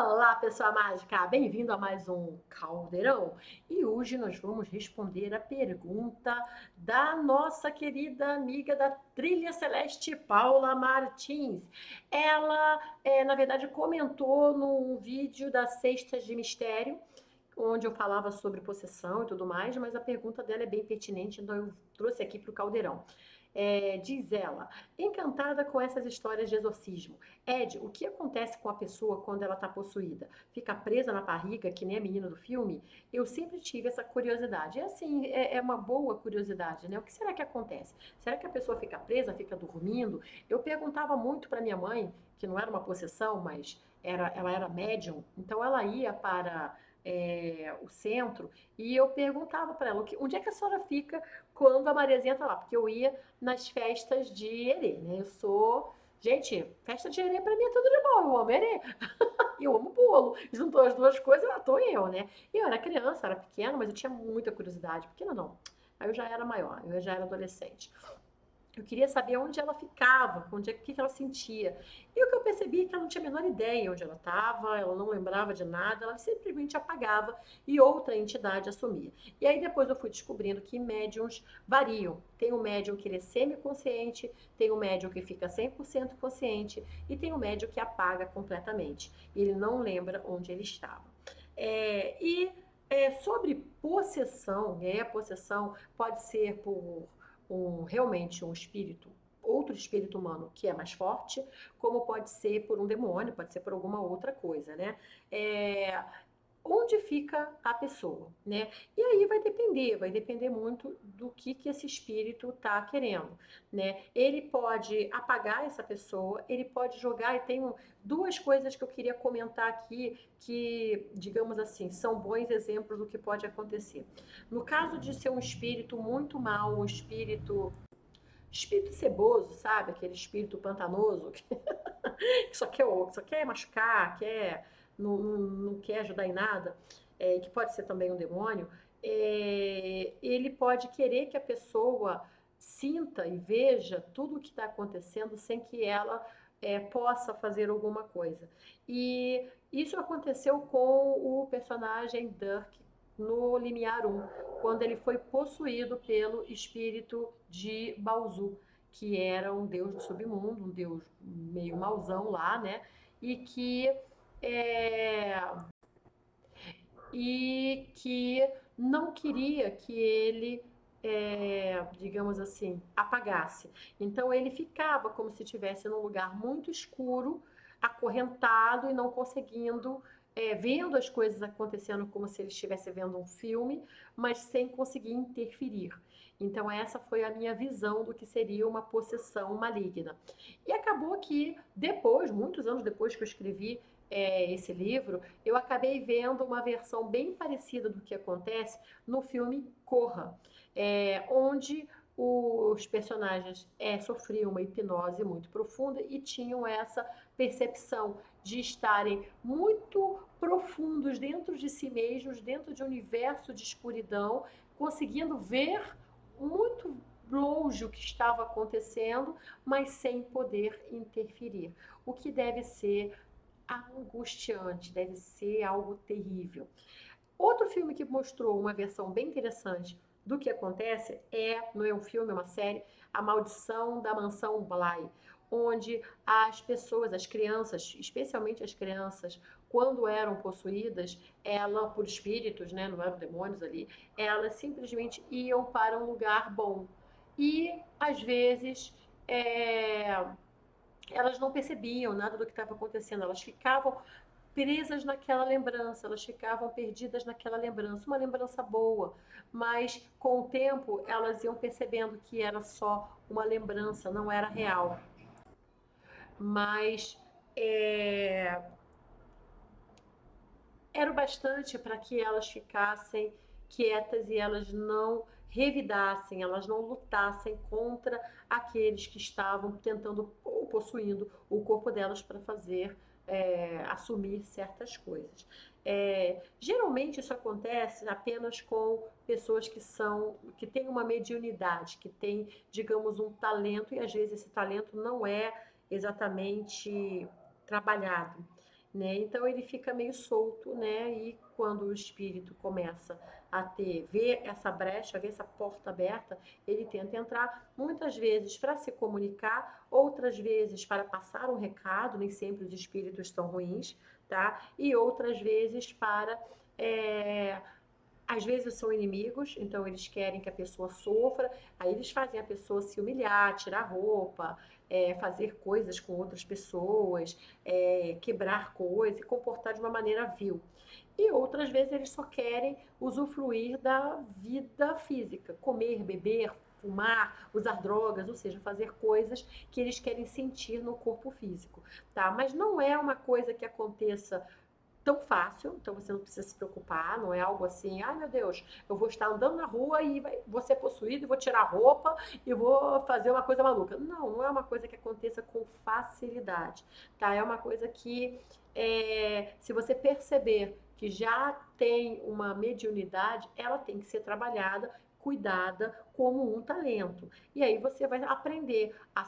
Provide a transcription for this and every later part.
Olá, pessoa mágica! Bem-vindo a mais um Caldeirão. E hoje nós vamos responder a pergunta da nossa querida amiga da Trilha Celeste, Paula Martins. Ela, na verdade, comentou num vídeo das Sextas de Mistério, onde eu falava sobre possessão e tudo mais, mas a pergunta dela é bem pertinente, então eu trouxe aqui para o Caldeirão. Diz ela, encantada com essas histórias de exorcismo. Ed, o que acontece com a pessoa quando ela está possuída? Fica presa na barriga, que nem a menina do filme? Eu sempre tive essa curiosidade. É assim, é uma boa curiosidade, né? O que será que acontece? Será que a pessoa fica presa, fica dormindo? Eu perguntava muito para minha mãe, que não era uma possessão, mas ela era médium, então ela ia para o centro e eu perguntava para ela, onde é que a senhora fica quando a Mariazinha tá lá? Porque eu ia nas festas de Erê, né? Eu sou. Gente, festa de Erê pra mim é tudo de bom. Eu amo Erê. E eu amo bolo. Juntou as duas coisas, lá tô eu, né? E eu era criança, era pequena, mas eu tinha muita curiosidade. Pequena não. Aí eu já era maior, eu já era adolescente. Eu queria saber onde ela ficava, onde é que ela sentia. E o que eu percebi é que ela não tinha a menor ideia onde ela estava, ela não lembrava de nada, ela simplesmente apagava e outra entidade assumia. E aí depois eu fui descobrindo que médiums variam. Tem o médium que ele é semiconsciente, tem o médium que fica 100% consciente e tem o médium que apaga completamente. Ele não lembra onde ele estava. Sobre possessão, a possessão pode ser por realmente um espírito, outro espírito humano que é mais forte, como pode ser por um demônio, pode ser por alguma outra coisa, né? É, Onde fica a pessoa, né? E aí vai depender muito do que esse espírito está querendo, né? Ele pode apagar essa pessoa, ele pode jogar, e tem duas coisas que eu queria comentar aqui que, digamos assim, são bons exemplos do que pode acontecer. No caso de ser um espírito muito mau, um espírito ceboso, sabe? Aquele espírito pantanoso que só quer machucar, não quer ajudar em nada, que pode ser também um demônio, ele pode querer que a pessoa sinta e veja tudo o que está acontecendo sem que ela possa fazer alguma coisa. E isso aconteceu com o personagem Dirk no Limiar 1, quando ele foi possuído pelo espírito de Bauzu, que era um deus do submundo, um deus meio mauzão lá, né? E que é, que não queria que ele, digamos assim, apagasse. Então ele ficava como se estivesse num lugar muito escuro, acorrentado e não conseguindo, vendo as coisas acontecendo como se ele estivesse vendo um filme, mas sem conseguir interferir. Então essa foi a minha visão do que seria uma possessão maligna. E acabou que depois, muitos anos depois que eu escrevi esse livro, eu acabei vendo uma versão bem parecida do que acontece no filme Corra, onde os personagens sofriam uma hipnose muito profunda e tinham essa percepção de estarem muito profundos dentro de si mesmos, dentro de um universo de escuridão, conseguindo ver muito longe o que estava acontecendo, mas sem poder interferir. O que deve ser angustiante, deve ser algo terrível. Outro filme que mostrou uma versão bem interessante do que acontece não é um filme, é uma série, A Maldição da Mansão Bly, onde as pessoas, as crianças, especialmente as crianças, quando eram possuídas, por espíritos, né, não eram demônios ali, elas simplesmente iam para um lugar bom. E, às vezes, é, elas não percebiam nada do que estava acontecendo, elas ficavam presas naquela lembrança, elas ficavam perdidas naquela lembrança, uma lembrança boa, mas com o tempo elas iam percebendo que era só uma lembrança, não era real. Mas é, era o bastante para que elas ficassem quietas e elas não revidassem, elas não lutassem contra aqueles que estavam tentando ou possuindo o corpo delas para fazer assumir certas coisas. Geralmente isso acontece apenas com pessoas que têm uma mediunidade, que têm, digamos, um talento, e às vezes esse talento não é exatamente trabalhado. né? Então ele fica meio solto, né? E quando o espírito começa a ver essa brecha, ver essa porta aberta, ele tenta entrar, muitas vezes para se comunicar, outras vezes para passar um recado, nem sempre os espíritos são ruins, tá? E outras vezes para às vezes são inimigos, então eles querem que a pessoa sofra, aí eles fazem a pessoa se humilhar, tirar roupa, fazer coisas com outras pessoas, quebrar coisas e comportar de uma maneira vil. E outras vezes eles só querem usufruir da vida física, comer, beber, fumar, usar drogas, ou seja, fazer coisas que eles querem sentir no corpo físico, tá? Mas não é uma coisa que aconteça tão fácil, então você não precisa se preocupar, não é algo assim, ai meu Deus, eu vou estar andando na rua e vou ser possuído, e vou tirar a roupa e vou fazer uma coisa maluca. Não, não é uma coisa que aconteça com facilidade, tá? É uma coisa que, se você perceber que já tem uma mediunidade, ela tem que ser trabalhada, cuidada como um talento. E aí você vai aprender a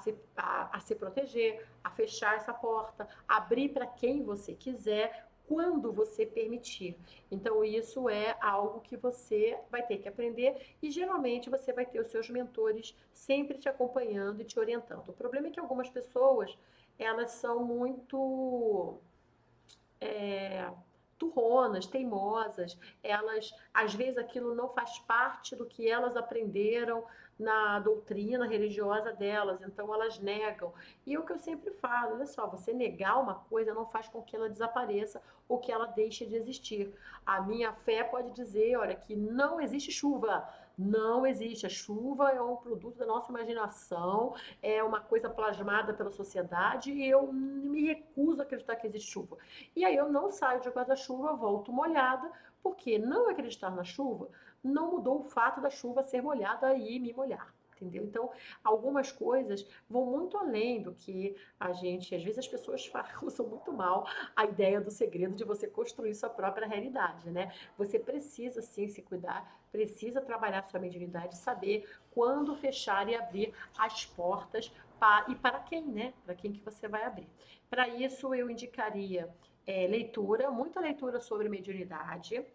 se proteger, a fechar essa porta, abrir para quem você quiser, quando você permitir. Então, isso é algo que você vai ter que aprender e geralmente você vai ter os seus mentores sempre te acompanhando e te orientando. O problema é que algumas pessoas, elas são muito turronas, teimosas, elas, às vezes aquilo não faz parte do que elas aprenderam na doutrina religiosa delas, então elas negam. E o que eu sempre falo, olha só, você negar uma coisa não faz com que ela desapareça ou que ela deixe de existir. A minha fé pode dizer, olha, que não existe chuva. Não existe. A chuva é um produto da nossa imaginação, é uma coisa plasmada pela sociedade e eu me recuso a acreditar que existe chuva. E aí eu não saio de guarda-chuva, volto molhada, porque não acreditar na chuva não mudou o fato da chuva ser molhada e me molhar. Entendeu? Então, algumas coisas vão muito além do que a gente. Às vezes as pessoas usam muito mal a ideia do segredo de você construir sua própria realidade, né? Você precisa sim se cuidar, precisa trabalhar sua mediunidade, saber quando fechar e abrir as portas e para quem, né? Para quem que você vai abrir. Para isso, eu indicaria leitura, muita leitura sobre mediunidade.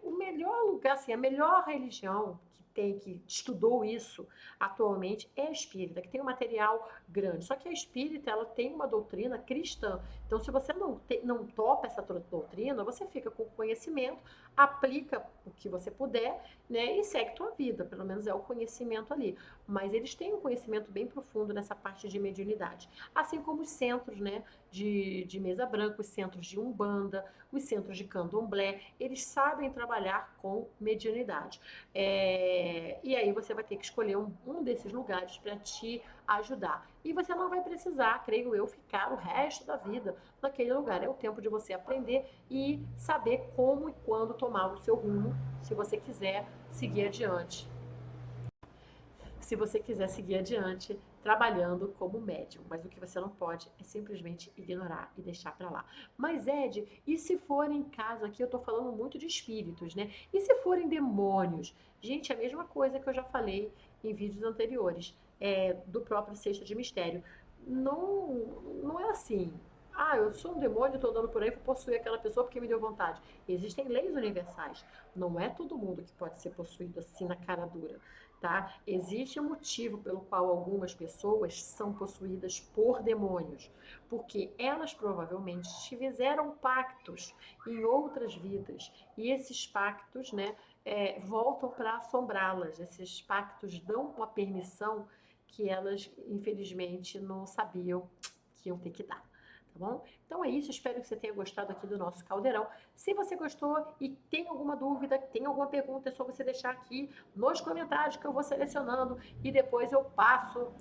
O melhor lugar, assim, a melhor religião que estudou isso atualmente é a espírita, que tem um material grande. Só que a espírita, ela tem uma doutrina cristã. Então, se você não topa essa doutrina, você fica com conhecimento, aplica o que você puder, né, e segue tua vida. Pelo menos é o conhecimento ali. Mas eles têm um conhecimento bem profundo nessa parte de mediunidade. Assim como os centros, né, de mesa branca, os centros de umbanda, os centros de candomblé, eles sabem trabalhar com mediunidade. E aí você vai ter que escolher um desses lugares para te ajudar. E você não vai precisar, creio eu, ficar o resto da vida naquele lugar. É o tempo de você aprender e saber como e quando tomar o seu rumo, se você quiser seguir adiante. Se você quiser seguir adiante trabalhando como médium, mas o que você não pode é simplesmente ignorar e deixar para lá. Mas Ed, e se forem caso aqui eu tô falando muito de espíritos, né? E se forem demônios? Gente, é a mesma coisa que eu já falei em vídeos anteriores, do próprio Sexta de Mistério. Não, não é assim. Ah, eu sou um demônio, estou andando por aí para possuir aquela pessoa porque me deu vontade. Existem leis universais. Não é todo mundo que pode ser possuído assim na cara dura, tá? Existe um motivo pelo qual algumas pessoas são possuídas por demônios, porque elas provavelmente fizeram pactos em outras vidas e esses pactos, né, voltam para assombrá-las. Esses pactos dão uma permissão que elas, infelizmente, não sabiam que iam ter que dar. Tá bom? Então é isso, espero que você tenha gostado aqui do nosso caldeirão. Se você gostou e tem alguma dúvida, tem alguma pergunta, é só você deixar aqui nos comentários que eu vou selecionando e depois eu passo.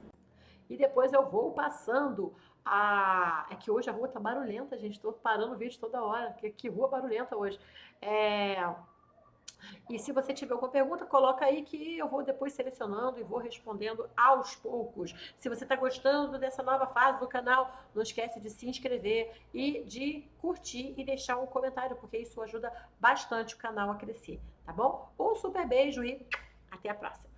E depois eu vou passando a. É que hoje a rua tá barulhenta, gente. Estou parando o vídeo toda hora. Que rua barulhenta hoje. E se você tiver alguma pergunta, coloca aí que eu vou depois selecionando e vou respondendo aos poucos. Se você está gostando dessa nova fase do canal, não esquece de se inscrever e de curtir e deixar um comentário, porque isso ajuda bastante o canal a crescer, tá bom? Um super beijo e até a próxima!